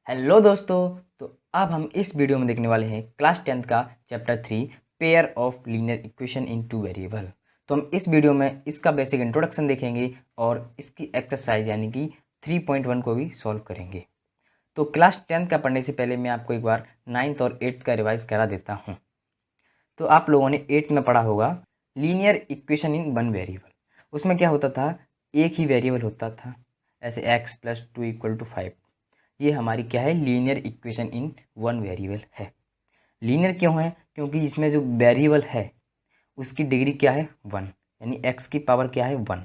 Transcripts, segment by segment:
Hello दोस्तों। तो अब हम इस वीडियो में देखने वाले हैं क्लास 10th का chapter 3 pair of linear equation in two variable. तो हम इस वीडियो में इसका बेसिक इंट्रोडक्शन देखेंगे और इसकी एक्सरसाइज यानी कि 3.1 को भी सॉल्व करेंगे। तो क्लास 10th का पढ़ने से पहले मैं आपको एक बार 9th और 8th का रिवाइज करा देता हूँ। तो आप लोगों ने 8th में पढ़ा होगा linear equation in one variable. उसमें क्या होता था, एक ही वेरिएबल होता था, ऐसे x+2=5। ये हमारी क्या है, linear equation in one variable है। लीनियर क्यों है? क्योंकि इसमें जो वेरिएबल है उसकी डिग्री क्या है, 1, यानी x की पावर क्या है, 1।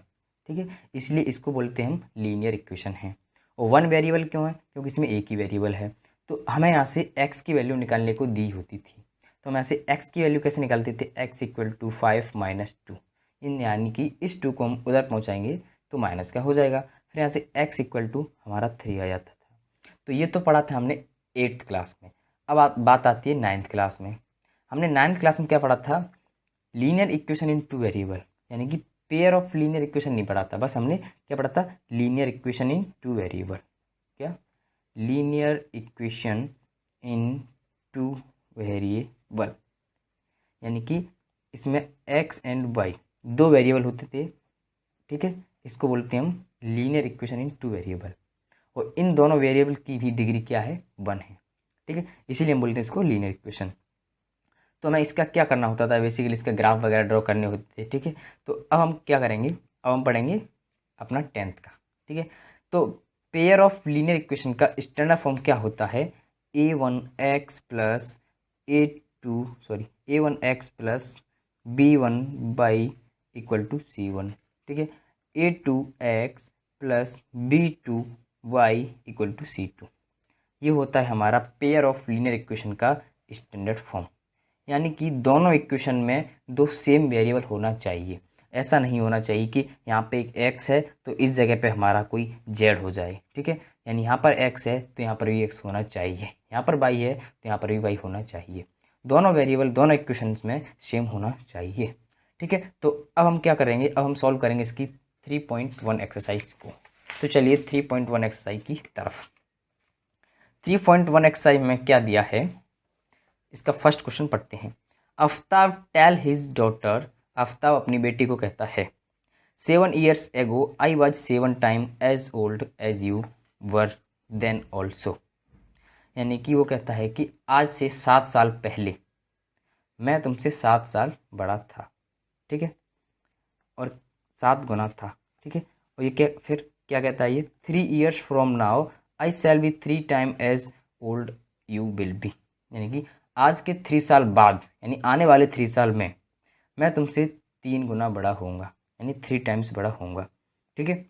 ठीक है, इसलिए इसको बोलते हैं हम लीनियर इक्वेशन है। और वन वेरिएबल क्यों है? क्योंकि इसमें एक ही वेरिएबल है। तो हमें यहाँ से x की वैल्यू निकालने को दी होती थी, तो हम यहाँ से x की वैल्यू कैसे निकालते थे, x=5 - 2। इन यानी कि इस 2 को हम उधर पहुँचाएंगे तो माइनस का हो जाएगा, फिर यहाँ से x हमारा 3 आ जाता था। तो ये तो पढ़ा था हमने 8th क्लास में। अब बात आती है 9th क्लास में। हमने 9th क्लास में क्या पढ़ा था, linear equation in two variable, यानी कि पेयर ऑफ लीनियर इक्वेशन नहीं पढ़ा था, बस हमने क्या पढ़ा था, linear equation in two variable. क्या, linear equation in two variable, यानी कि इसमें x एंड y दो वेरिएबल होते थे। ठीक है, इसको बोलते हैं हम linear equation in two variable, और इन दोनों वेरिएबल की भी डिग्री क्या है, 1 है। ठीक है, इसीलिए हम बोलते हैं इसको लीनियर इक्वेशन। तो हमें इसका क्या करना होता था, बेसिकली इसका ग्राफ वगैरह ड्रॉ करने होते थे। ठीक है, तो अब हम क्या करेंगे, अब हम पढ़ेंगे अपना 10th का। ठीक है, तो पेयर ऑफ लीनियर इक्वेशन का स्टैंडर्ड फॉर्म क्या होता है, a1x प्लस b1y=c1। ठीक है, a2x प्लस b2y=c2। ये होता है हमारा पेयर ऑफ लीनियर इक्वेशन का स्टैंडर्ड फॉर्म, यानी कि दोनों इक्वेशन में दो सेम वेरिएबल होना चाहिए। ऐसा नहीं होना चाहिए कि यहाँ पे एक x है तो इस जगह पे हमारा कोई z हो जाए। ठीक है, यानी यहाँ पर x है तो यहाँ पर भी x होना चाहिए, यहाँ पर y है तो यहाँ पर भी y होना चाहिए। दोनों वेरिएबल दोनों इक्वेशंस में सेम होना चाहिए। ठीक है, तो अब हम क्या करेंगे, अब हम सॉल्व करेंगे इसकी 3.1 एक्सरसाइज को। तो चलिए 3.1 एक्सरसाइज की तरफ। 3.1 एक्सरसाइज में क्या दिया है, इसका फर्स्ट क्वेश्चन पढ़ते हैं। Aftab tell his daughter, Aftab अपनी बेटी को कहता है, 7 years ago I was 7 times as old as you were then also। यानी कि वो कहता है कि आज से 7 साल पहले मैं तुमसे 7 साल बड़ा था। ठीक है, और 7 गुना था। ठीक है, और ये क्या, फिर क्या कहता है ये, 3 years from now I shall be 3 times as old you will be। यानी कि आज के 3 साल बाद, यानी आने वाले 3 साल में मैं तुमसे 3 गुना बड़ा होऊंगा, यानी 3 टाइम्स बड़ा होऊंगा। ठीक है,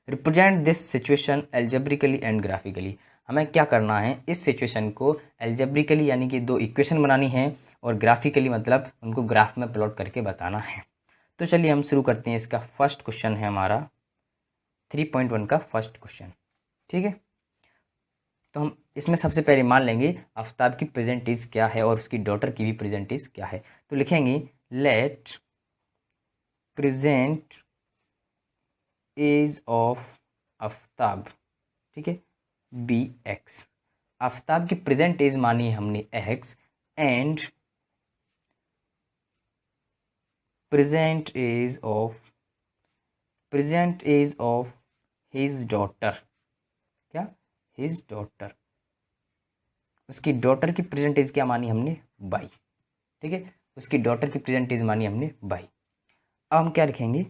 represent this situation algebraically and graphically. हमें क्या करना है, इस सिचुएशन को एल्जेब्रिकली यानी कि दो इक्वेशन बनानी है, और ग्राफिकली मतलब उनको ग्राफ में प्लॉट करके बताना है। तो चलिए हम शुरू करते हैं। इसका फर्स्ट क्वेश्चन है हमारा 3.1 का फर्स्ट क्वेश्चन। ठीक है, तो हम इसमें सबसे पहले मान लेंगे आफ्ताब की प्रेजेंट एज क्या है और उसकी डॉटर की भी प्रेजेंट एज क्या है। तो लिखेंगे let present age of Aftab, ठीक है, बी एक्स। आफ्ताब की प्रेजेंट एज मानी है हमने X, and present age of his daughter, क्या, हिज डॉटर, उसकी डॉटर की प्रेजेंट एज क्या मानी हमने, बाई। ठीक है, उसकी डॉटर की प्रेजेंट एज मानी हमने बाई। अब हम क्या लिखेंगे,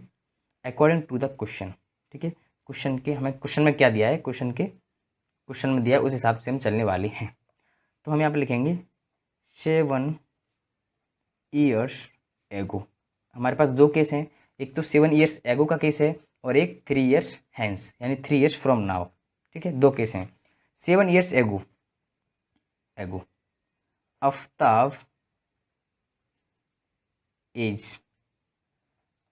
अकॉर्डिंग टू द क्वेश्चन। ठीक है, क्वेश्चन के हमें क्वेश्चन में क्या दिया है, क्वेश्चन में दिया है उस हिसाब से हम चलने वाले हैं। तो हम यहाँ पे लिखेंगे 7 years ago। हमारे पास दो केस हैं, एक तो 7 years ago का केस है और एक 3 years hence यानी 3 years from now। ठीक है, दो केस हैं। 7 years ago Aftab age,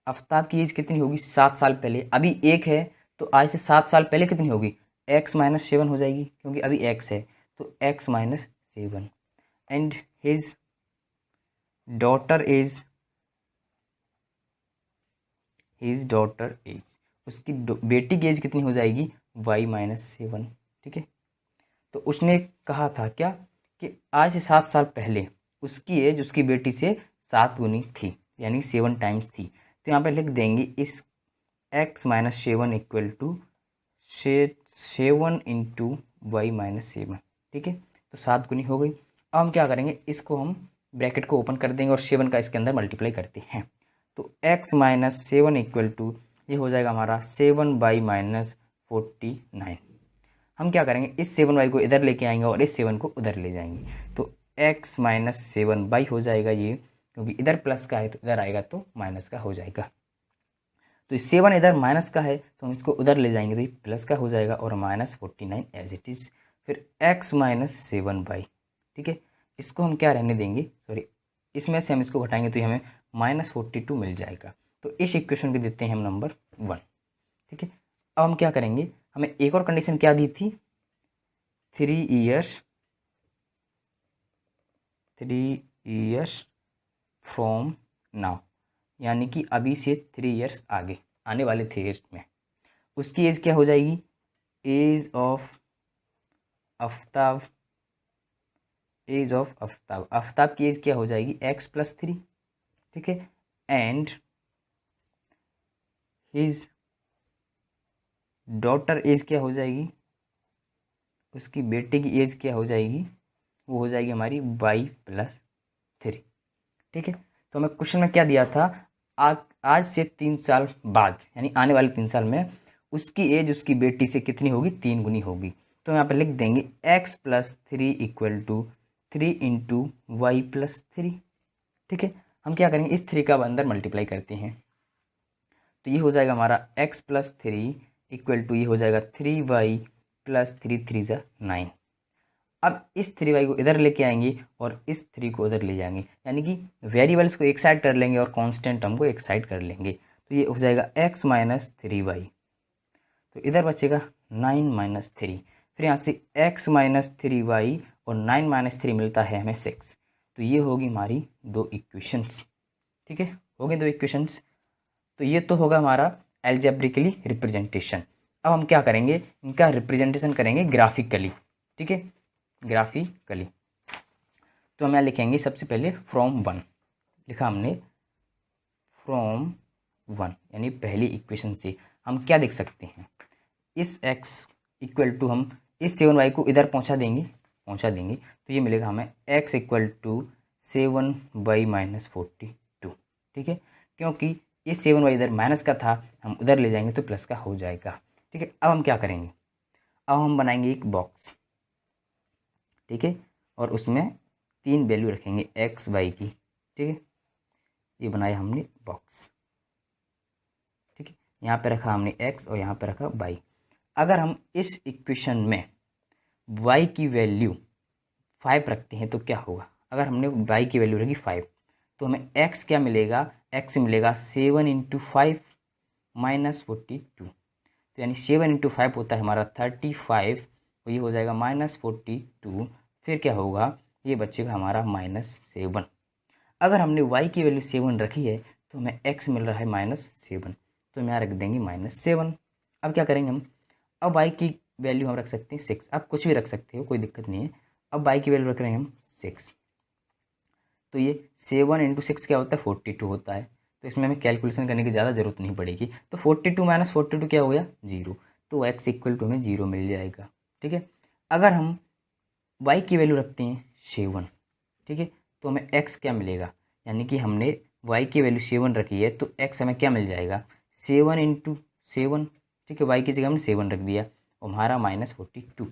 Aftab की एज कितनी होगी, 7 साल पहले। अभी एक है तो आज से 7 साल पहले कितनी होगी, x-7 हो जाएगी, क्योंकि अभी x है तो x-7। And his daughter as, उसकी बेटी की एज कितनी हो जाएगी, y-7। ठीक है, तो उसने कहा था क्या कि आज से 7 साल पहले उसकी एज उसकी बेटी से 7 गुनी थी, यानी 7 टाइम्स थी। तो यहाँ पे लिख देंगे इस x minus 7 equal to 7 into Y minus 7। ठीक है, तो 7 गुनी हो गई। अब हम क्या करेंगे, इसको हम ब्रैकेट को ओपन कर देंगे और 7 का इसके अंदर मल्टीप्लाई करते हैं। तो x माइनस 7 इक्वल टू ये हो जाएगा हमारा 7 बाई माइनस 49। हम क्या करेंगे, इस 7y को इधर लेके आएंगे और इस 7 को उधर ले जाएंगे। तो x माइनस 7 बाई हो जाएगा ये, क्योंकि इधर प्लस का है तो इधर आएगा तो माइनस का हो जाएगा। तो 7 इधर माइनस का है तो हम इसको उधर ले जाएंगे तो ये प्लस का हो जाएगा और माइनस 49 एज इट इज़। फिर x माइनस 7 बाई, ठीक है, इसको हम क्या रहने देंगे, सॉरी इसमें से हम इसको घटाएंगे तो ये हमें माइनस 42 मिल जाएगा। तो इस इक्वेशन को देते हैं हम नंबर 1। ठीक है, अब हम क्या करेंगे, हमें एक और कंडीशन क्या दी थी, 3 इयर्स फ्रॉम नाउ, यानी कि अभी से 3 इयर्स आगे आने वाले 3 इयर्स में उसकी एज क्या हो जाएगी, एज ऑफ आफ्ताब, आफ्ताब की एज क्या हो जाएगी x प्लस 3। ठीक है, एंड हिज डॉटर एज क्या हो जाएगी, उसकी बेटे की एज क्या हो जाएगी, वो हो जाएगी हमारी y प्लस 3। ठीक है, तो हमें क्वेश्चन में क्या दिया था, आज से 3 साल बाद यानी आने वाले 3 साल में उसकी एज उसकी बेटी से कितनी होगी, 3 गुनी होगी। तो यहाँ पे लिख देंगे x plus 3 equal to 3 into Y plus 3। ठीक है, हम क्या करेंगे, इस 3 का अंदर मल्टीप्लाई करते हैं तो ये हो जाएगा हमारा x प्लस 3 इक्वल टू ये हो जाएगा 3y प्लस 3 3 ज़ा 9। अब इस 3y को इधर लेके आएंगे और इस 3 को उधर ले जाएंगे, यानी कि वेरिएबल्स को एक साइड कर लेंगे और कांस्टेंट टर्म को एक साइड कर लेंगे। तो ये हो जाएगा x माइनस 3y, तो इधर बचेगा 9 माइनस 3। फिर यहाँ से x माइनस 3y और 9 माइनस 3 मिलता है हमें 6। तो ये होगी हमारी 2 इक्वेशंस। ठीक है, हो गई 2 इक्वेशंस। तो ये तो होगा हमारा एल्जेब्रिकली रिप्रेजेंटेशन। अब हम क्या करेंगे, इनका रिप्रेजेंटेशन करेंगे ग्राफिकली। ठीक है, ग्राफिकली तो हम यहाँ लिखेंगे सबसे पहले फ्रॉम 1 लिखा हमने, फ्रॉम 1 यानी पहली इक्वेशन से हम क्या देख सकते हैं, इस x इक्वल टू हम इस 7y को इधर पहुंचा देंगे तो ये मिलेगा हमें x equal to 7 by minus 42। ठीक है, क्योंकि ये 7y इधर माइनस का था, हम उधर ले जाएंगे तो प्लस का हो जाएगा। ठीक है, अब हम क्या करेंगे, अब हम बनाएंगे एक बॉक्स। ठीक है, और उसमें 3 वैल्यू रखेंगे x y की। ठीक है, ये बनाया हमने बॉक्स। ठीक है, यहाँ पे रखा हमने x और यहाँ पे रखा y। अगर हम इस इक्वेशन में y की वैल्यू 5 रखते हैं तो क्या होगा, अगर हमने y की वैल्यू रखी 5 तो हमें x क्या मिलेगा, x मिलेगा 7 इंटू 5 माइनस 42। तो यानी 7 इंटू 5 होता है हमारा 35, तो ये हो जाएगा माइनस 42। फिर क्या होगा, ये बचेगा हमारा -7। अगर हमने y की वैल्यू 7 रखी है तो हमें x मिल रहा है -7, तो हम यहाँ रख देंगे -7। अब क्या करेंगे हम, अब y की वैल्यू हम रख सकते हैं 6, आप कुछ भी रख सकते हो कोई दिक्कत नहीं है। अब y की वैल्यू रख रहे हैं हम 6, तो ये 7 इंटू 6 क्या होता है, 42 होता है। तो इसमें हमें कैलकुलेशन करने की ज़्यादा ज़रूरत नहीं पड़ेगी। तो 42 माइनस 42 क्या हो गया, 0। तो x इक्वल टू हमें 0 मिल जाएगा। ठीक है, अगर हम y की वैल्यू रखते हैं 7, ठीक है, तो हमें x क्या मिलेगा, यानी कि हमने y की वैल्यू 7 रखी है तो x हमें क्या मिल जाएगा, 7 इंटू 7। ठीक है, y की जगह हमने 7 रख दिया और हमारा -42।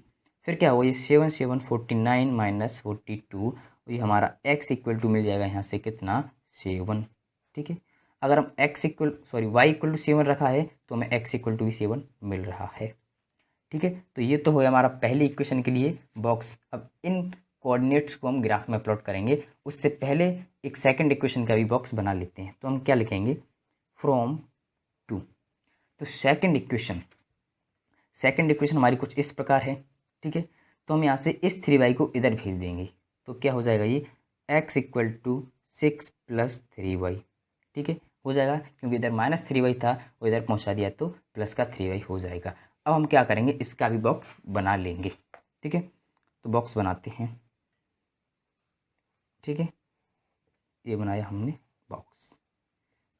फिर क्या होगा, ये 7 7 49 माइनस 42, ये हमारा x इक्वल टू मिल जाएगा यहाँ से कितना, 7। ठीक है, अगर हम y इक्वल टू 7 रखा है तो हमें x इक्वल टू भी 7 मिल रहा है। ठीक है, तो ये तो हो गया हमारा पहली इक्वेशन के लिए बॉक्स। अब इन कोऑर्डिनेट्स को हम ग्राफ में प्लॉट करेंगे, उससे पहले एक सेकंड इक्वेशन का भी बॉक्स बना लेते हैं। तो हम क्या लिखेंगे, फ्रॉम 2। तो सेकंड इक्वेशन हमारी कुछ इस प्रकार है। ठीक है, तो हम यहाँ से इस 3y को इधर भेज देंगे तो क्या हो जाएगा, ये x equal to 6 plus 3y। ठीक है, हो जाएगा क्योंकि इधर -3y था वो इधर पहुँचा दिया तो प्लस का 3y हो जाएगा। अब हम क्या करेंगे, इसका भी बॉक्स बना लेंगे। ठीक है, तो बॉक्स बनाते हैं, ठीक है, ये बनाया हमने बॉक्स।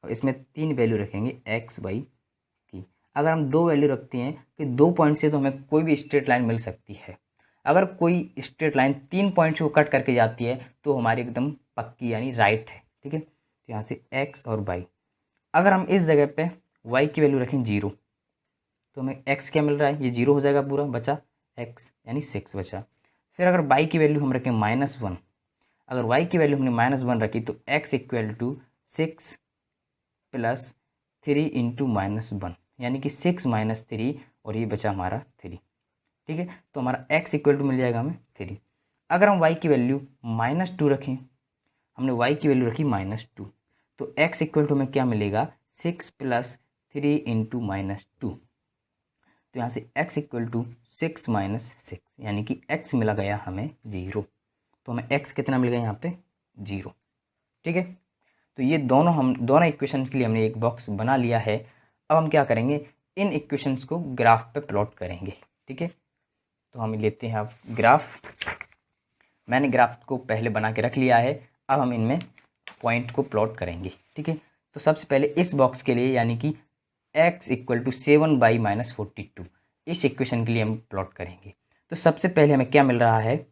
और इसमें 3 वैल्यू रखेंगे एक्स वाई की। अगर हम 2 वैल्यू रखते हैं कि 2 पॉइंट से तो हमें कोई भी स्ट्रेट लाइन मिल सकती है। अगर कोई स्ट्रेट लाइन 3 पॉइंट्स को कट करके जाती है तो हमारी एकदम पक्की यानी राइट है, ठीक है। तो यहाँ से एक्स और वाई, अगर हम इस जगह पे वाई की वैल्यू रखें 0 तो हमें एक्स क्या मिल रहा है, ये 0 हो जाएगा पूरा, बचा एक्स यानी 6 बचा। फिर अगर वाई की वैल्यू हम रखें -1, अगर y की वैल्यू हमने -1 रखी तो x equal to 6 plus 3 into -1 यानी कि 6 - 3 और ये बचा हमारा 3, ठीक है। तो हमारा x इक्वल टू मिल जाएगा हमें 3। अगर हम y की वैल्यू -2 रखें, हमने y की वैल्यू रखी -2 तो x इक्वल टू हमें क्या मिलेगा 6 प्लस 3 इंटू -2। तो यहाँ से x इक्वल टू 6 - 6 यानी कि x मिला गया हमें 0। तो हमें x कितना मिल गया यहाँ पे 0, ठीक है। तो ये दोनों इक्वेशंस के लिए हमने एक बॉक्स बना लिया है। अब हम क्या करेंगे, इन इक्वेशंस को ग्राफ पे प्लॉट करेंगे, ठीक है। तो हम लेते हैं अब ग्राफ। मैंने ग्राफ को पहले बना के रख लिया है, अब हम इनमें पॉइंट को प्लॉट करेंगे, ठीक है। तो सबसे पहले इस बॉक्स के लिए यानी कि x इक्वल टू 7/-42 इस इक्वेशन के लिए हम प्लॉट करेंगे। तो सबसे पहले हमें क्या मिल रहा है,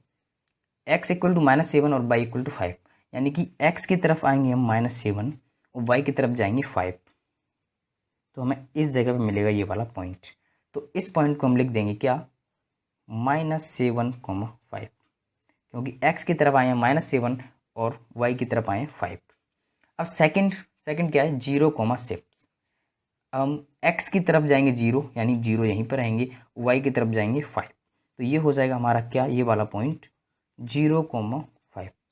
x इक्वल टू -7 और y इक्वल टू 5 यानी कि x की तरफ आएंगे हम -7 और y की तरफ जाएंगे 5। तो हमें इस जगह पे मिलेगा ये वाला पॉइंट। तो इस पॉइंट को हम लिख देंगे क्या -7,5 क्योंकि x की तरफ आए हैं -7 और y की तरफ आए हैं 5। अब सेकंड क्या है 0,6। हम x की तरफ जाएंगे 0 यानी 0 यहीं पर रहेंगे, y की तरफ जाएंगे 5। तो ये हो जाएगा हमारा क्या, ये वाला पॉइंट 0,5,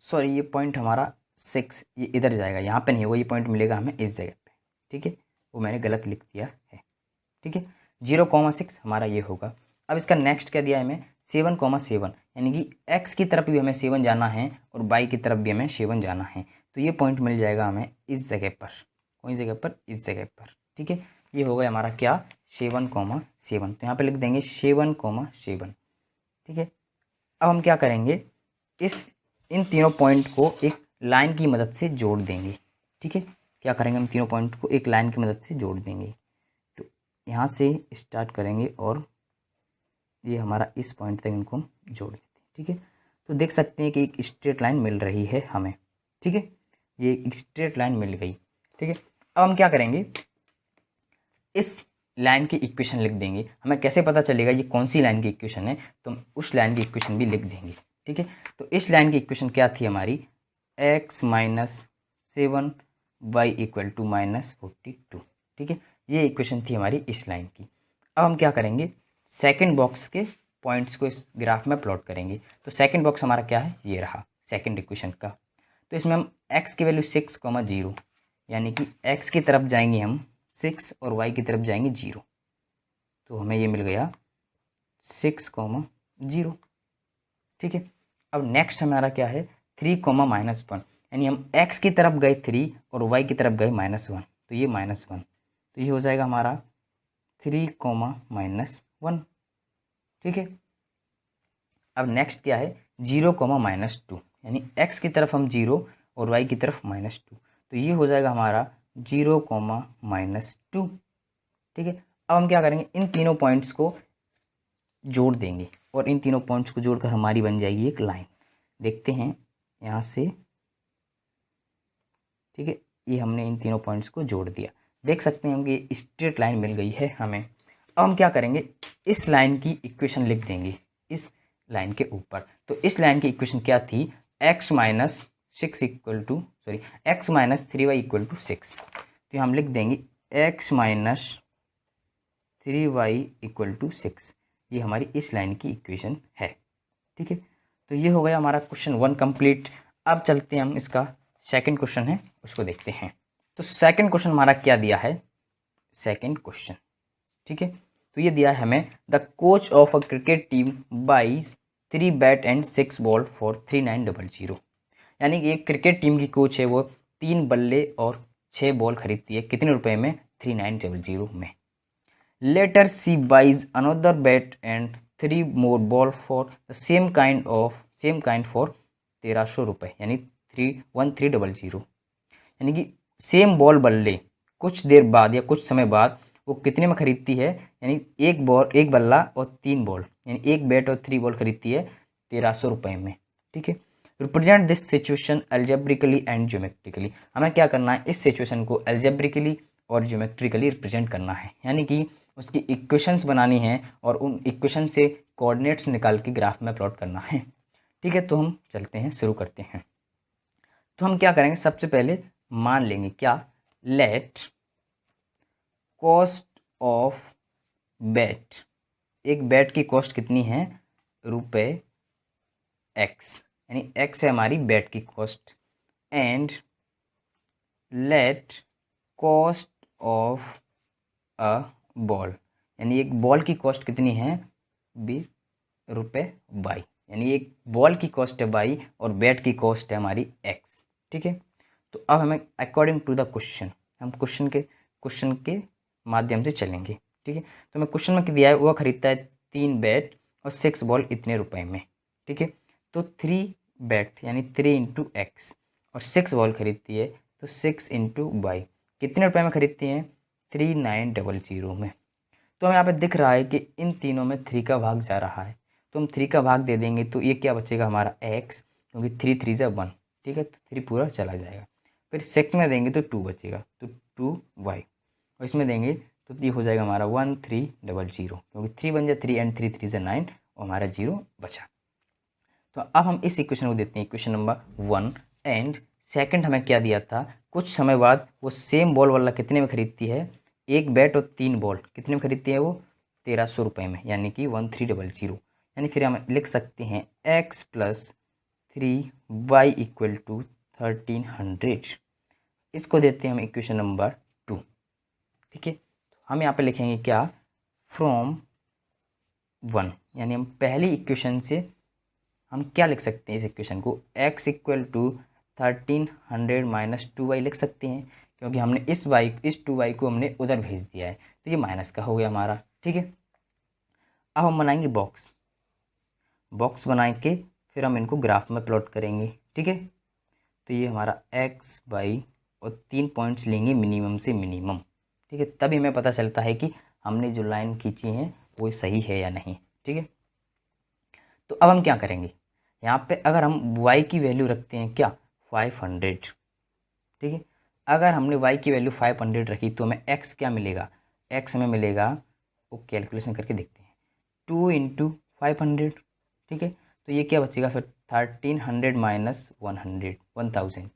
सॉरी ये पॉइंट हमारा 6 ये इधर जाएगा, यहाँ पे नहीं होगा, ये पॉइंट मिलेगा हमें इस जगह पे, ठीक है। वो मैंने गलत लिख दिया है, ठीक है। 0,6 हमारा ये होगा। अब इसका नेक्स्ट क्या दिया है हमें 7,7 यानी कि x की तरफ भी हमें 7 जाना है और y की तरफ भी हमें 7 जाना है। तो ये पॉइंट मिल जाएगा हमें इस जगह पर, कौन सी जगह पर, इस जगह पर, ठीक है। ये हो गया हमारा क्या 7,7। तो यहाँ पे लिख देंगे 7,7, ठीक है। अब हम क्या करेंगे, इन तीनों पॉइंट को एक लाइन की मदद से जोड़ देंगे, ठीक है। क्या करेंगे, हम तीनों पॉइंट को एक लाइन की मदद से जोड़ देंगे। तो यहाँ से स्टार्ट करेंगे और ये हमारा इस पॉइंट तक इनको हम जोड़ देते हैं, ठीक है। तो देख सकते हैं कि एक स्ट्रेट लाइन मिल रही है हमें, ठीक है। ये एक स्ट्रेट लाइन मिल गई, ठीक है। अब हम क्या करेंगे, इस लाइन की इक्वेशन लिख देंगे। हमें कैसे पता चलेगा ये कौन सी लाइन की इक्वेशन है, तो हम उस लाइन की इक्वेशन भी लिख देंगे, ठीक है। तो इस लाइन की इक्वेशन क्या थी हमारी, x - 7 y इक्वल टू -42, ठीक है। ये इक्वेशन थी हमारी इस लाइन की। अब हम क्या करेंगे, सेकंड बॉक्स के पॉइंट्स को इस ग्राफ में प्लॉट करेंगे। तो सेकंड बॉक्स हमारा क्या है, ये रहा सेकंड इक्वेशन का। तो इसमें हम x की वैल्यू 6,0 यानी कि x की तरफ जाएंगे हम 6 और y की तरफ जाएंगे 0। तो हमें ये मिल गया 6,0, ठीक है। अब नेक्स्ट हमारा क्या है 3,-1 यानी हम x की तरफ गए 3 और y की तरफ गए -1, तो ये -1। तो ये हो जाएगा हमारा 3,-1, ठीक है। अब नेक्स्ट क्या है 0,-2 यानी x की तरफ हम 0 और y की तरफ -2, तो ये हो जाएगा हमारा 0,-2, ठीक है। अब हम क्या करेंगे, इन तीनों पॉइंट्स को जोड़ देंगे और इन तीनों पॉइंट्स को जोड़कर हमारी बन जाएगी एक लाइन। देखते हैं यहाँ से, ठीक है। ये हमने इन तीनों पॉइंट्स को जोड़ दिया, देख सकते हैं हम कि स्ट्रेट लाइन मिल गई है हमें। अब हम क्या करेंगे, इस लाइन की इक्वेशन लिख देंगे इस लाइन के ऊपर। तो इस लाइन की इक्वेशन क्या थी, x - 3y इक्वल टू 6। तो हम लिख देंगे x - 3y इक्वल टू 6, ये हमारी इस लाइन की इक्वेशन है, ठीक है। तो ये हो गया हमारा क्वेश्चन 1 कंप्लीट। अब चलते हैं हम इसका सेकंड क्वेश्चन है उसको देखते हैं। तो सेकंड क्वेश्चन हमारा क्या दिया है, सेकंड क्वेश्चन, ठीक है। तो ये दिया है हमें the coach of a cricket team buys 3 bat and 6 ball for 3900, यानी कि एक क्रिकेट टीम की कोच है वो 3 बल्ले और 6 बॉल खरीदती है, कितने रुपए में, 3900 में। Later she buys another bat and 3 more ball for the same kind for 1300 रुपये, यानी 1300, यानी कि सेम बॉल बल्ले कुछ देर बाद या कुछ समय बाद वो कितने में खरीदती है, यानी एक बल्ला और 3 बॉल, यानी एक बैट और 3 बॉल खरीदती है 1300 रुपये में। ठीक है, represent this situation algebraically and geometrically. हमें क्या करना है, इस सिचुएशन को एल्जेब्रिकली और ज्योमेट्रिकली रिप्रेजेंट करना है, यानी कि उसकी इक्वेशंस बनानी है और उन इक्वेशन से कोऑर्डिनेट्स निकाल के ग्राफ में प्लॉट करना है। ठीक है, तो हम चलते हैं, शुरू करते हैं। तो हम क्या करेंगे, सबसे पहले मान लेंगे क्या, लेट कॉस्ट ऑफ बैट, एक बैट की कॉस्ट कितनी है, रुपये एक्स, यानी एक्स है हमारी बैट की cost, and let cost of a ball, यानी एक बॉल की कॉस्ट कितनी है, बी रुपये वाई, यानी एक बॉल की कॉस्ट है वाई और बैट की कॉस्ट है हमारी एक्स। ठीक है, तो अब हमें अकॉर्डिंग टू द क्वेश्चन, हम क्वेश्चन के माध्यम से चलेंगे। ठीक है, तो हमें क्वेश्चन में दिया है वह खरीदता है 3 बैट और 6 बॉल इतने रुपए में। ठीक है, तो 3 बैट यानी 3 इंटू एक्स और 6 बॉल खरीदती है तो 6 इंटू वाई, कितने रुपए में खरीदती हैं, 3900 में। तो हमें यहाँ पे दिख रहा है कि इन तीनों में 3 का भाग जा रहा है, तो हम 3 का भाग दे देंगे तो ये क्या बचेगा हमारा x, क्योंकि 3 3 से 1। ठीक है, तो 3 पूरा चला जाएगा। फिर 6 में देंगे तो 2 बचेगा, तो 2y, और इसमें देंगे तो ये हो जाएगा हमारा 1300, क्योंकि 3 बन जाए 3 एंड 3 3 से 9 और हमारा 0 बचा। तो अब हम इस इक्वेशन को देते हैं इक्वेशन नंबर 1, एंड सेकंड हमें क्या दिया था, कुछ समय बाद वो सेम बॉल वाला कितने में खरीदती है, एक बैट और 3 बॉल कितने में खरीदती है वो, 1300 रुपये में, यानी कि 1300, यानी फिर हम लिख सकते हैं x plus 3y equal to 1300। इसको देते हैं हम इक्वेशन नंबर 2। ठीक है, हम यहाँ पे लिखेंगे क्या, फ्रॉम 1, यानी हम पहली इक्वेशन से हम क्या लिख सकते हैं, इस इक्वेशन को x equal to 1300 minus 2y लिख सकते हैं, क्योंकि हमने इस 2y को हमने उधर भेज दिया है, तो ये माइनस का हो गया हमारा। ठीक है, अब हम बनाएंगे बॉक्स बना के फिर हम इनको ग्राफ में प्लॉट करेंगे। ठीक है, तो ये हमारा x y और 3 पॉइंट्स लेंगे मिनिमम से मिनिमम। ठीक है, तभी हमें पता चलता है कि हमने जो लाइन खींची है वो सही है या नहीं। ठीक है, तो अब हम क्या करेंगे, यहाँ पे अगर हम y की वैल्यू रखते हैं क्या, 500। ठीक है, अगर हमने y की वैल्यू 500 रखी तो हमें x क्या मिलेगा, x हमें मिलेगा, वो कैलकुलेशन करके देखते हैं, 2 इंटू 500। ठीक है, तो ये क्या बचेगा फिर 1300 माइनस 1000,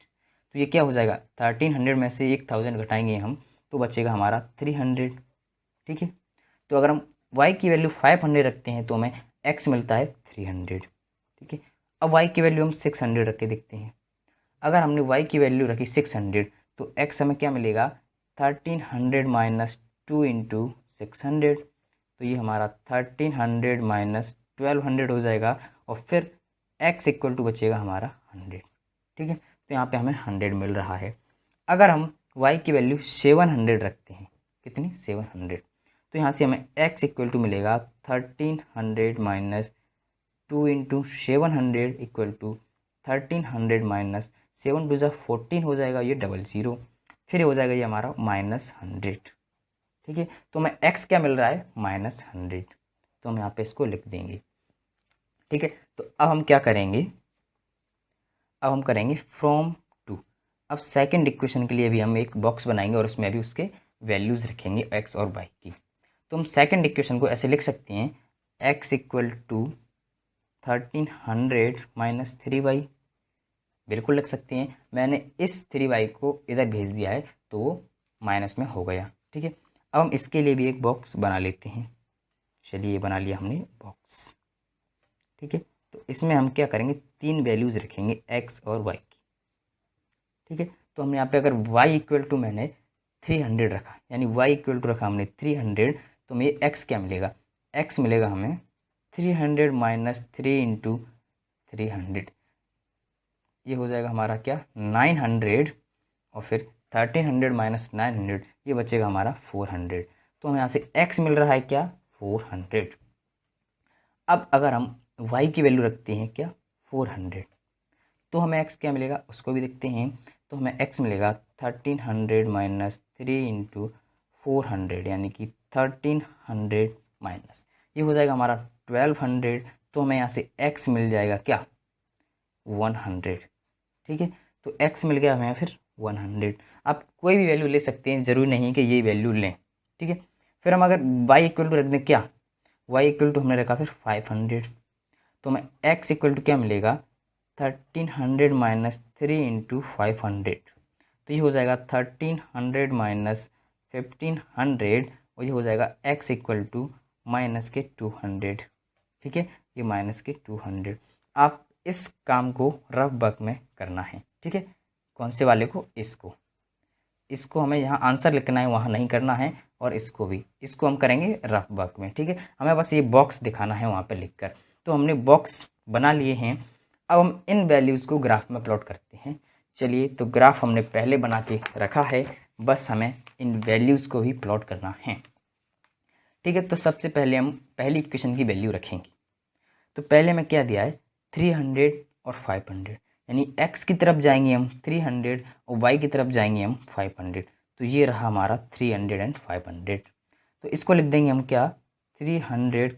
तो ये क्या हो जाएगा, 1300 में से 1000 घटाएंगे हम तो बचेगा हमारा 300। ठीक है, तो अगर हम y की वैल्यू 500 रखते हैं तो हमें x मिलता है 300। ठीक है, अब y की वैल्यू हम 600 रख के देखते हैं, अगर हमने y की वैल्यू रखी 600 तो x हमें क्या मिलेगा, 1300 माइनस 2 इंटू 600, तो ये हमारा 1300 माइनस 1200 हो जाएगा, और फिर x इक्वल टू बचेगा हमारा 100। ठीक है, तो यहाँ पे हमें 100 मिल रहा है। अगर हम y की वैल्यू 700 रखते हैं, कितनी, 700, तो यहाँ से हमें x इक्वल टू मिलेगा 1300 minus 2 into 700 equal to 1300 minus 7 two 14 हो जाएगा, ये 00, फिर हो जाएगा ये हमारा -100। ठीक है, तो हमें x क्या मिल रहा है, -100, तो हम यहाँ पे इसको लिख देंगे। ठीक है, तो अब हम क्या करेंगे, अब हम करेंगे फ्रॉम 2। अब सेकंड इक्वेशन के लिए भी हम एक बॉक्स बनाएंगे और उसमें भी उसके वैल्यूज़ रखेंगे x और y की। तो हम सेकंड इक्वेशन को ऐसे लिख सकते हैं, x equal to 1300 minus 3y, बिल्कुल लिख सकते हैं, मैंने इस 3y को इधर भेज दिया है तो वो माइनस में हो गया। ठीक है, अब हम इसके लिए भी एक बॉक्स बना लेते हैं, चलिए ये बना लिया हमने बॉक्स। ठीक है, तो इसमें हम क्या करेंगे, 3 वैल्यूज़ रखेंगे x और y की। ठीक है, तो हमने यहाँ पे अगर y इक्वल टू मैंने 300 रखा, यानी y इक्वल टू रखा हमने 300, तो हमें x क्या मिलेगा, x मिलेगा हमें 300 माइनस 3 इंटू 300, ये हो जाएगा हमारा क्या, 900, और फिर 1300 माइनस 900 ये बचेगा हमारा 400, तो हमें यहाँ से x मिल रहा है क्या, 400। अब अगर हम y की वैल्यू रखते हैं क्या 400, तो हमें x क्या मिलेगा उसको भी देखते हैं। तो हमें x मिलेगा 1300 माइनस 3 इंटू 400 यानी कि 1300 माइनस ये हो जाएगा हमारा 1200। तो हमें यहाँ से x मिल जाएगा क्या 100। ठीक है, तो x मिल गया हमें फिर 100। आप कोई भी वैल्यू ले सकते हैं, ज़रूरी नहीं कि ये वैल्यू लें। ठीक है, फिर हम अगर y इक्वल टू रख दें क्या y इक्वल टू हमने रखा फिर 500, तो हमें x इक्वल टू क्या मिलेगा 1300 माइनस 3 इंटू 500। तो ये हो जाएगा 1300 माइनस 1500 और ये हो जाएगा x इक्वल टू माइनस के 200। ठीक है, ये माइनस के 200। आप इस काम को रफ वर्क में करना है। ठीक है, कौन से वाले को इसको हमें यहाँ आंसर लिखना है, वहाँ नहीं करना है। और इसको हम करेंगे रफ वर्क में। ठीक है, हमें बस ये बॉक्स दिखाना है वहाँ पे लिखकर। तो हमने बॉक्स बना लिए हैं, अब हम इन वैल्यूज़ को ग्राफ में प्लॉट करते हैं। चलिए, तो ग्राफ हमने पहले बना के रखा है, बस हमें इन वैल्यूज़ को भी प्लॉट करना है। ठीक है, तो सबसे पहले हम पहली इक्वेशन की वैल्यू रखेंगे। तो पहले में क्या दिया है 300 और 500, यानी x की तरफ जाएंगे हम 300 और y की तरफ जाएंगे हम 500। तो ये रहा हमारा 300 एंड 500। तो इसको लिख देंगे हम क्या 300,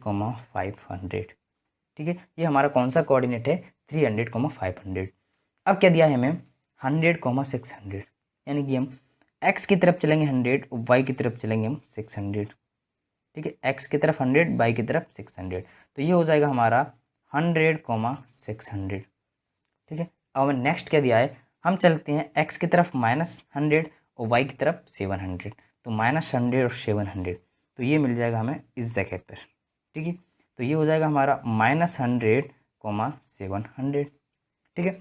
500। ठीक है, ये हमारा कौन सा कोऑर्डिनेट है 300, 500। अब क्या दिया है हमें 100, 600, यानी कि हम x की तरफ चलेंगे 100 और y की तरफ चलेंगे हम 600। ठीक है, x की तरफ 100, y की तरफ 600। तो ये हो जाएगा हमारा 100, 600। ठीक है, अब हमें नेक्स्ट क्या दिया है, हम चलते हैं x की तरफ -100 और y की तरफ 700। तो -100 और 700, तो ये मिल जाएगा हमें इस जगह पर। ठीक है, तो ये हो जाएगा हमारा -100, 700। ठीक है,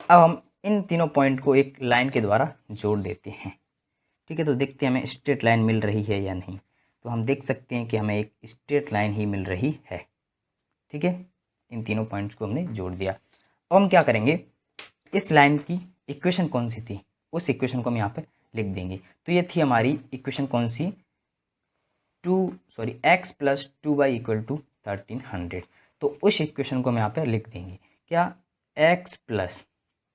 अब हम इन तीनों पॉइंट को एक लाइन के द्वारा जोड़ देते हैं। ठीक है, तो देखते हैं हमें स्ट्रेट लाइन मिल रही है या नहीं। तो हम देख सकते हैं कि हमें एक स्ट्रेट लाइन ही मिल रही है। ठीक है, इन तीनों पॉइंट्स को हमने जोड़ दिया। अब हम क्या करेंगे, इस लाइन की इक्वेशन कौन सी थी उस इक्वेशन को हम यहाँ पे लिख देंगे। तो ये थी हमारी इक्वेशन कौन सी x + 2y = 1300। तो उस इक्वेशन को हम यहाँ पे लिख देंगे क्या x +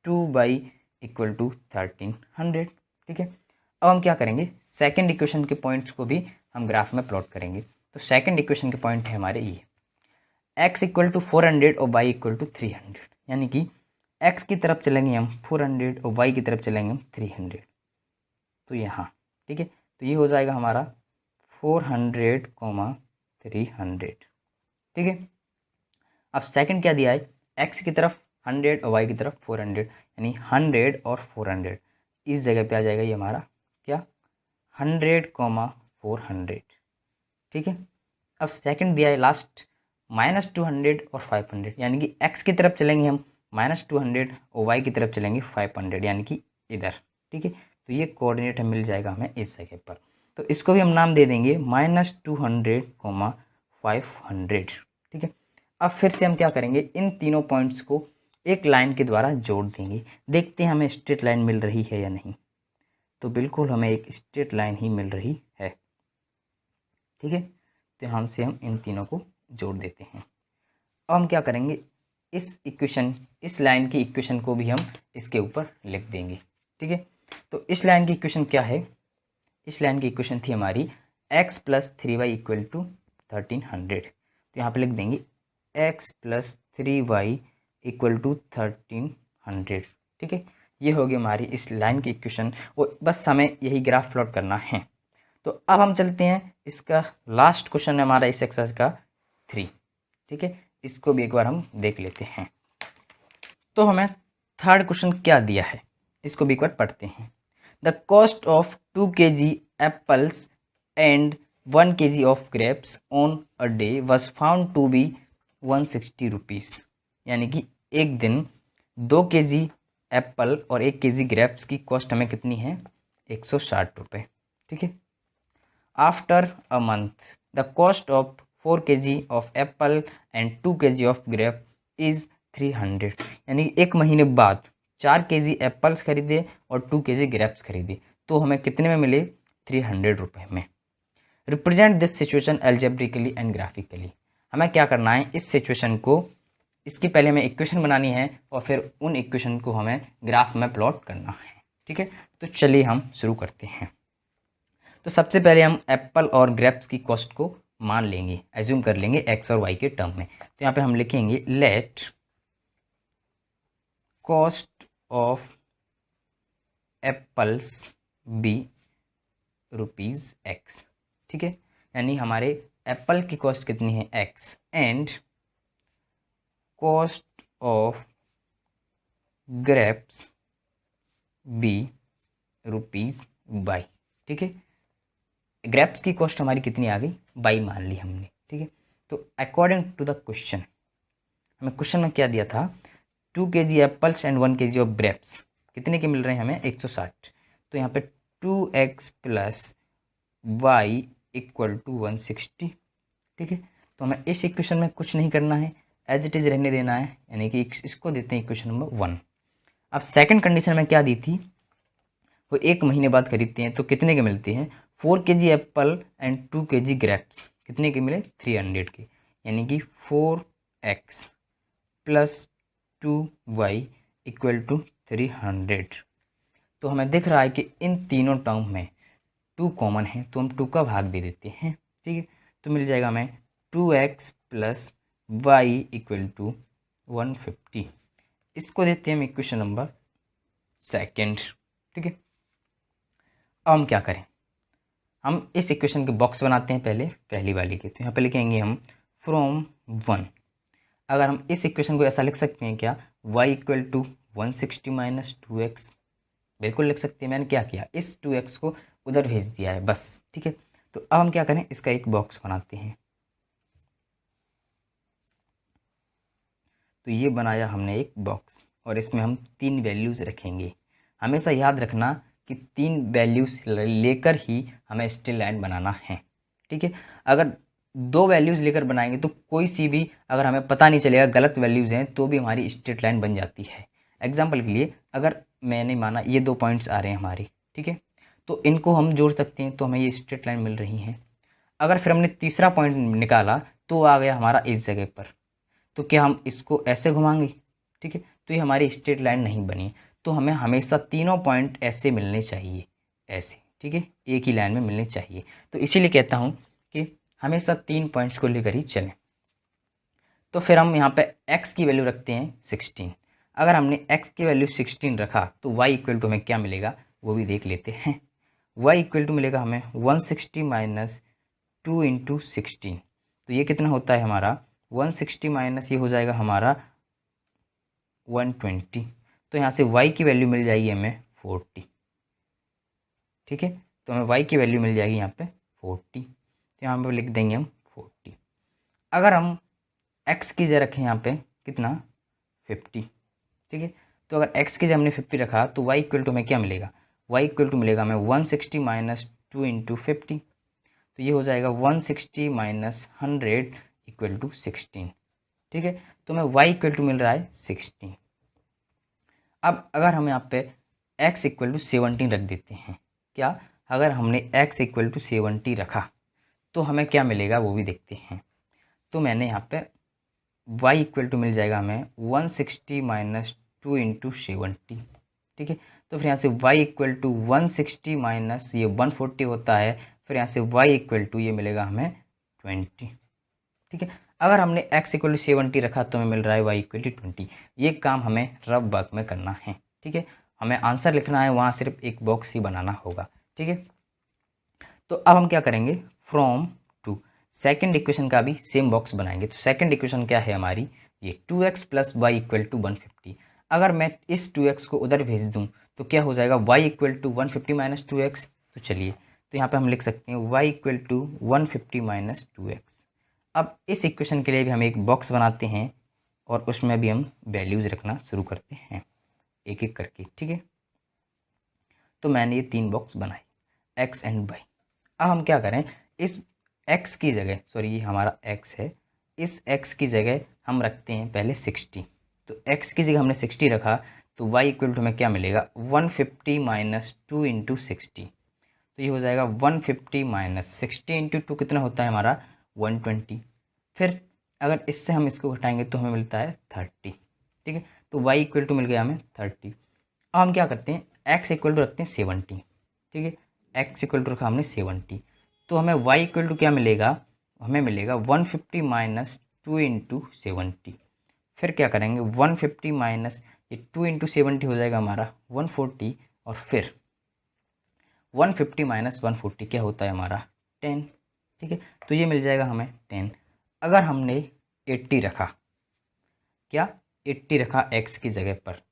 2y = 1300। ठीक है, अब हम क्या करेंगे सेकंड इक्वेशन के पॉइंट्स को भी हम ग्राफ में प्लॉट करेंगे। तो सेकंड इक्वेशन के पॉइंट है हमारे ये x = 400 और y = 300, यानी कि x की तरफ चलेंगे हम 400 और y की तरफ चलेंगे हम 300। तो यहाँ ठीक है, तो ये हो जाएगा हमारा 400, 300। ठीक है, अब सेकंड क्या दिया है x की तरफ 100 और y की तरफ 400, यानी 100 और 400 इस जगह पे आ जाएगा ये हमारा क्या 100, 400। ठीक है, अब सेकंड दिया है लास्ट -200 और 500, यानी कि x की तरफ चलेंगे हम -200 और y की तरफ चलेंगे 500, यानी कि इधर। ठीक है, तो ये कोऑर्डिनेट मिल जाएगा हमें इस जगह पर। तो इसको भी हम नाम दे देंगे -200, 500। ठीक है, अब फिर से हम क्या करेंगे इन तीनों पॉइंट्स को एक लाइन के द्वारा जोड़ देंगे। देखते हैं हमें स्ट्रेट लाइन मिल रही है या नहीं। तो बिल्कुल हमें एक स्ट्रेट लाइन ही मिल रही है। ठीक है, तो हमसे हम इन तीनों को जोड़ देते हैं। अब हम क्या करेंगे इस लाइन की इक्वेशन को भी हम इसके ऊपर लिख देंगे। ठीक है, तो इस लाइन की इक्वेशन क्या है, इस लाइन की इक्वेशन थी हमारी x + 3y = 1300। तो यहाँ पे लिख देंगे x + 3y = 1300। ठीक है, ये होगी हमारी इस लाइन की इक्वेशन और बस हमें यही ग्राफ प्लॉट करना है। तो अब हम चलते हैं इसका लास्ट क्वेश्चन है हमारा इस एक्सरसाइज का 3। ठीक है, इसको भी एक बार हम देख लेते हैं। तो हमें थर्ड क्वेश्चन क्या दिया है इसको भी एक बार पढ़ते हैं। The cost of 2 kg apples and 1 kg of grapes on a day was found to be 160 rupees, यानी कि एक दिन 2 kg एप्पल और 1 kg ग्रेप्स की कॉस्ट हमें कितनी है 160 रुपये। ठीक है, after a month the cost of 4 kg of Apple and 2 kg of grape is 300, यानी एक महीने बाद 4 kg एप्पल्स खरीदे और 2 kg ग्रेप्स खरीदे तो हमें कितने में मिले 300 रुपये में। Represent this situation algebraically and graphically, हमें क्या करना है, इस सिचुएशन को, इसकी पहले हमें इक्वेशन बनानी है और फिर उन इक्वेशन को हमें ग्राफ में प्लॉट करना है। ठीक है, तो चलिए हम शुरू करते हैं। तो सबसे पहले हम एप्पल और ग्रेप्स की कॉस्ट को मान लेंगे, एज्यूम कर लेंगे एक्स और वाई के टर्म में। तो यहाँ पे हम लिखेंगे let cost of apples B rupees x. ठीक है, यानी हमारे एप्पल की कॉस्ट कितनी है, x, and cost of grapes B rupees by. ठीक है, ग्रेप्स की कॉस्ट हमारी कितनी आ गई, बाई मान ली हमने। ठीक है, तो अकॉर्डिंग टू द क्वेश्चन, हमें क्वेश्चन में क्या दिया था, 2 kg apples and 1 kg of grapes कितने के मिल रहे हैं हमें, 160। तो यहाँ पे 2x plus Y equal to 160। ठीक है, तो हमें इस इक्वेशन में कुछ नहीं करना है, एज इट इज़ रहने देना है, यानी कि इसको देते हैं इक्वेशन नंबर 1। अब सेकंड कंडीशन में क्या दी थी, वो 1 महीने बाद खरीदते हैं तो कितने के मिलते हैं, 4 kg Apple and 2 kg grapes कितने के मिले, 300 के, यानी कि 4x plus 2y equal to 300। तो हमें दिख रहा है कि इन तीनों टर्म में 2 कॉमन है, तो हम 2 का भाग दे देते हैं। ठीक है, तो मिल जाएगा हमें 2x plus Y equal to 150। इसको देते हैं हम इक्वेशन नंबर सेकेंड। ठीक है, अब हम क्या करें, हम इस इक्वेशन के बॉक्स बनाते हैं पहली वाली के। तो यहाँ पे लिखेंगे हम फ्रॉम 1। अगर हम इस इक्वेशन को ऐसा लिख सकते हैं क्या, y equal to 160 minus 2x, बिल्कुल लिख सकते हैं। मैंने क्या किया, इस 2x को उधर भेज दिया है बस। ठीक है, तो अब हम क्या करें, इसका एक बॉक्स बनाते हैं। तो ये बनाया हमने एक बॉक्स और इसमें हम 3 वैल्यूज़ रखेंगे। हमेशा याद रखना कि 3 वैल्यूज़ लेकर ही हमें स्ट्रेट लाइन बनाना है। ठीक है, अगर 2 वैल्यूज़ लेकर बनाएंगे तो कोई सी भी अगर हमें पता नहीं चलेगा गलत वैल्यूज़ हैं तो भी हमारी स्ट्रेट लाइन बन जाती है। एग्जाम्पल के लिए, अगर मैंने माना ये 2 पॉइंट्स आ रहे हैं हमारे, ठीक है, तो इनको हम जोड़ सकते हैं तो हमें ये स्ट्रेट लाइन मिल रही हैं। अगर फिर हमने तीसरा पॉइंट निकाला तो आ गया हमारा इस जगह पर, तो क्या हम इसको ऐसे घुमाएंगे, ठीक है, तो ये हमारी स्ट्रेट लाइन नहीं बनी। तो हमें हमेशा तीनों पॉइंट ऐसे मिलने चाहिए, ऐसे। ठीक है, एक ही लाइन में मिलने चाहिए। तो इसीलिए कहता हूँ कि हमेशा 3 पॉइंट्स को लेकर ही चलें। तो फिर हम यहाँ पे x की वैल्यू रखते हैं 16। अगर हमने x की वैल्यू 16 रखा तो y इक्वल टू हमें क्या मिलेगा वो भी देख लेते हैं। y इक्वल टू मिलेगा हमें 160 माइनस 2 इंटू 16। तो ये कितना होता है हमारा 160 माइनस ये हो जाएगा हमारा 120। तो यहाँ से y की वैल्यू मिल जाएगी हमें 40। ठीक है, तो हमें y की वैल्यू मिल जाएगी यहाँ पे 40। तो यहाँ पे लिख देंगे हम 40। अगर हम x की जगह रखें यहाँ पे कितना 50। ठीक है, तो अगर x की जगह हमने 50 रखा तो y इक्वल टू हमें क्या मिलेगा, y इक्वल टू मिलेगा हमें 160 माइनस 2 इंटू 50। तो ये हो जाएगा 160 माइनस 100 इक्वल टू 16। ठीक है, तो हमें y इक्वल टू मिल रहा है 16। अब अगर हम यहाँ पे x इक्वल टू 17 रख देते हैं, क्या अगर हमने x इक्वल टू 70 रखा तो हमें क्या मिलेगा वो भी देखते हैं। तो मैंने यहाँ पे y इक्वल टू मिल जाएगा हमें 160 माइनस 2 इंटू 70। ठीक है, तो फिर यहाँ से y इक्वल टू 160 माइनस ये 140 होता है, फिर यहाँ से y इक्वल टू ये मिलेगा हमें 20। ठीक है, अगर हमने x इक्वल टू 70 रखा तो हमें मिल रहा है y इक्वल टू 20। ये काम हमें रफ वर्क में करना है। ठीक है, हमें आंसर लिखना है, वहाँ सिर्फ एक बॉक्स ही बनाना होगा। ठीक है, तो अब हम क्या करेंगे, फ्रॉम टू सेकेंड इक्वेशन का भी सेम बॉक्स बनाएंगे। तो सेकेंड इक्वेशन क्या है हमारी, ये 2x plus Y equal to 150। अगर मैं इस 2x को उधर भेज दूँ तो क्या हो जाएगा y equal to 150 minus 2x। तो चलिए, तो यहाँ पे हम लिख सकते हैं y equal to 150 minus 2x। अब इस इक्वेशन के लिए भी हम एक बॉक्स बनाते हैं और उसमें भी हम वैल्यूज़ रखना शुरू करते हैं एक एक करके। ठीक है, तो मैंने ये 3 बॉक्स बनाए x एंड y। अब हम क्या करें, इस x की जगह, सॉरी ये हमारा x है, इस x की जगह हम रखते हैं पहले 60। तो x की जगह हमने 60 रखा तो y इक्वल टू हमें क्या मिलेगा 150 माइनस 2 इंटू 60। तो ये हो जाएगा 150 माइनस 60 इंटू 2 कितना होता है हमारा 120। फिर अगर इससे हम इसको घटाएंगे तो हमें मिलता है 30। ठीक है, तो y इक्वल टू मिल गया हमें 30। अब हम क्या करते हैं, x इक्वल टू रखते हैं 70। ठीक है, x इक्वल टू रखा हमने 70, तो हमें y इक्वल टू क्या मिलेगा, हमें मिलेगा 150 माइनस 2 इंटू 70। फिर क्या करेंगे, 150 माइनस ये 2 इंटू 70 हो जाएगा हमारा 140, और फिर 150 माइनस 140 क्या होता है हमारा 10। ठीक है, तो ये मिल जाएगा हमें 10। अगर हमने 80 रखा, क्या 80 रखा x की जगह पर,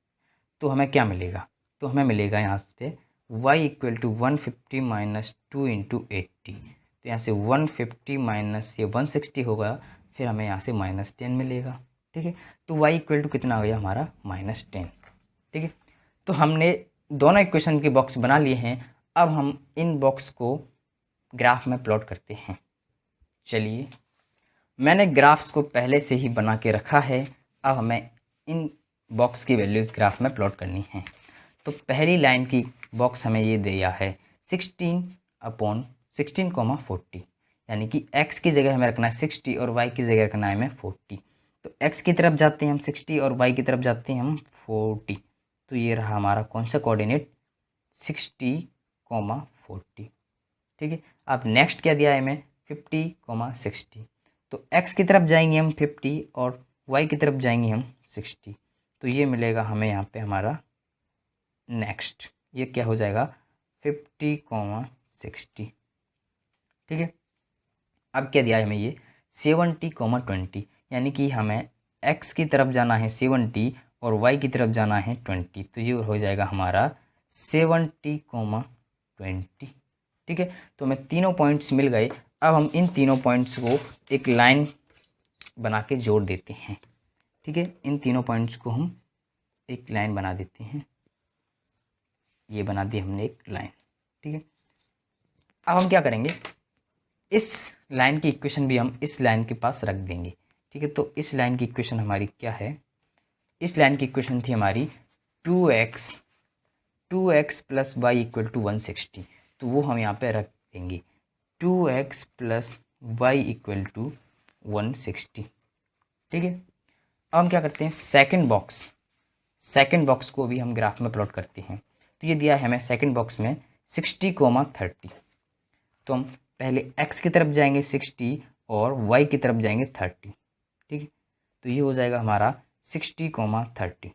तो हमें क्या मिलेगा, तो हमें मिलेगा यहाँ पे y equal to 150 minus 2 into 80। तो यहाँ से 150 माइनस ये 160 होगा, फिर हमें यहाँ से -10 मिलेगा। ठीक है, तो y इक्वल टू कितना आ गया हमारा -10। ठीक है, तो हमने दोनों इक्वेशन के बॉक्स बना लिए हैं। अब हम इन बॉक्स को ग्राफ में प्लॉट करते हैं। चलिए, मैंने ग्राफ्स को पहले से ही बना के रखा है। अब हमें इन बॉक्स की वैल्यूज़ ग्राफ में प्लॉट करनी है। तो पहली लाइन की बॉक्स हमें ये दिया है 16/16, यानी कि x की जगह हमें रखना है 60 और y की जगह रखना है हमें 40। तो x की तरफ जाते हैं हम 60 और y की तरफ जाते हैं हम 40। तो ये रहा हमारा कौन सा कोऑर्डिनेट, 60,40। ठीक है, अब नेक्स्ट क्या दिया है हमें 50,60। तो x की तरफ जाएंगे हम 50 और y की तरफ जाएंगे हम 60। तो ये मिलेगा हमें यहाँ पे हमारा नेक्स्ट, ये क्या हो जाएगा 50,60। ठीक है, अब क्या दिया है हमें ये 70,20, यानी कि हमें x की तरफ जाना है 70 और y की तरफ जाना है 20। तो ये हो जाएगा हमारा 70,20। ठीक है, तो हमें तीनों पॉइंट्स मिल गए। अब हम इन तीनों पॉइंट्स को एक लाइन बना के जोड़ देते हैं। ठीक है, इन तीनों पॉइंट्स को हम एक लाइन बना देते हैं। ये बना दी हमने एक लाइन। ठीक है, अब हम क्या करेंगे, इस लाइन की इक्वेशन भी हम इस लाइन के पास रख देंगे। ठीक है, तो इस लाइन की इक्वेशन हमारी क्या है, इस लाइन की इक्वेशन थी हमारी 2x plus Y equal to 160। तो वो हम यहाँ पे रख देंगे 2x plus Y equal to 160। ठीक है, अब हम क्या करते हैं, सेकंड बॉक्स को भी हम ग्राफ में प्लॉट करते हैं। तो ये दिया है हमें सेकंड बॉक्स में 60,30। तो हम पहले x की तरफ जाएंगे 60 और y की तरफ जाएंगे 30। ठीक है, तो ये हो जाएगा हमारा 60,30।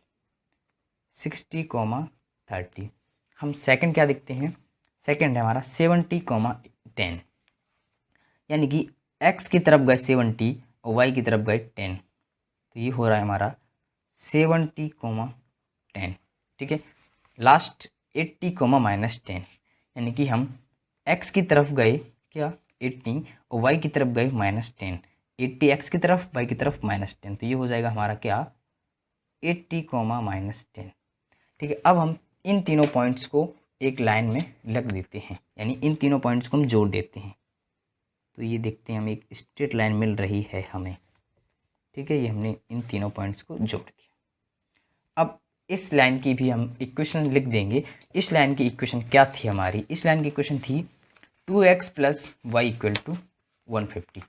हम सेकंड क्या देखते हैं, सेकंड है हमारा 70,10, यानी कि x की तरफ गए 70 और y की तरफ गए 10। तो ये हो रहा है हमारा 70,10। ठीक है, लास्ट 80,-10, यानी कि हम x की तरफ गए क्या 80 और y की तरफ गए -10। 80 x की तरफ, y की तरफ -10। तो ये हो जाएगा हमारा क्या 80,-10। ठीक है, अब हम इन तीनों पॉइंट्स को एक लाइन में लग देते हैं, यानी इन तीनों पॉइंट्स को हम जोड़ देते हैं। तो ये देखते हैं हम एक स्ट्रेट लाइन मिल रही है हमें। ठीक है, ये हमने इन तीनों पॉइंट्स को जोड़ दिया। अब इस लाइन की भी हम इक्वेशन लिख देंगे। इस लाइन की इक्वेशन क्या थी हमारी, इस लाइन की इक्वेशन थी 2x plus Y equal to 150।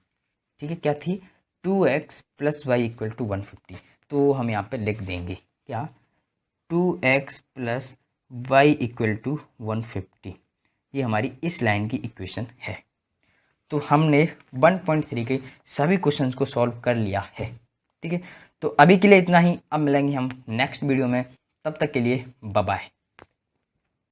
ठीक है, क्या थी 2x plus Y equal to 150। तो हम यहाँ पे लिख देंगे क्या 2x plus Y equal to 150। ये हमारी इस लाइन की इक्वेशन है। तो हमने 1.3 के सभी क्वेश्चंस को सॉल्व कर लिया है। ठीक है, तो अभी के लिए इतना ही। अब मिलेंगे हम नेक्स्ट वीडियो में, तब तक के लिए बाय बाय।